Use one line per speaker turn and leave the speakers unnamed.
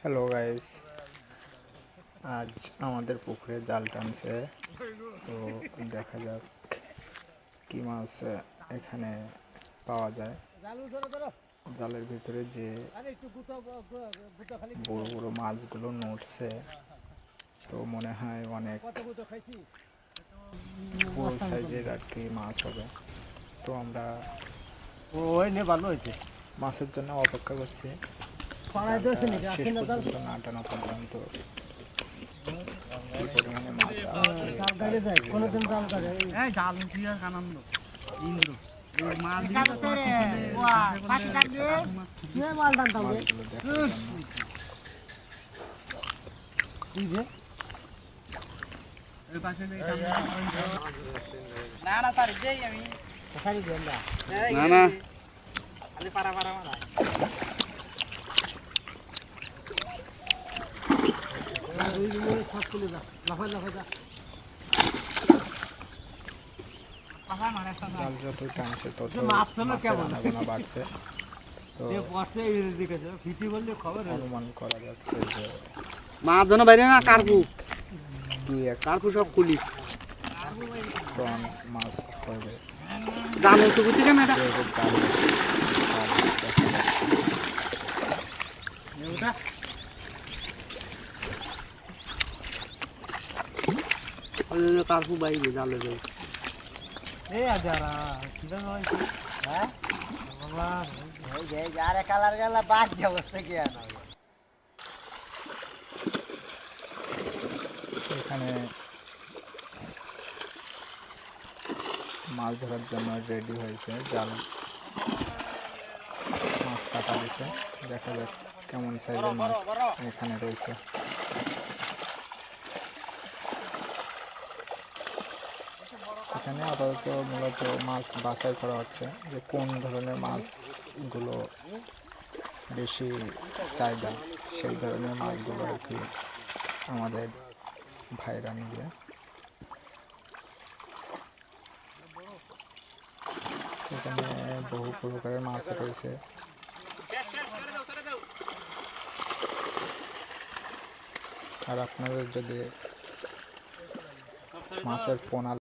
Hello guys, আজ আমাদের পুকুরে জাল টানছে। তো দেখা যাক কি মাছ এখানে পাওয়া যায়। জালের ভিতরে যে বড় বড় মাছগুলো নড়ছে, তো মনে হয় অনেক বড় সাইজের আর কি মাছ হবে। তো আমরা মাছের জন্য অপেক্ষা করছি, শেষ পর্যন্ত না টানা পর্যন্ত কি পরিমাণে মাছ আছে। মাছগুলো দেখার জাল যত টানছে তত মাছের আনাগোনা বাড়ছে। তো অনুমান করা যাচ্ছে যে
মাছ যেন বাইরে না কার্পু
2-1
কার্পু সব কুলি
টন মাছ হবে।
জানো তো বুঝছি কেন এটা কার্পু বাইরে জালে যাই
এখানে মাছ ধরার জন্য রেডি হয়েছে, জাল মাছ কাটা দিছে। দেখা যাক কেমন সাইজের মাছ এখানে রয়েছে। এখানে আপাতত মূলত মাছ বাছাই করা হচ্ছে যে কোন ধরনের মাছগুলো বেশি চাহিদা, সেই ধরনের মাছগুলো আর কি আমাদের ভাইরা নিবে। এখানে বহু প্রকারের মাছ রয়েছে। আর আপনাদের যদি মাছের পোনা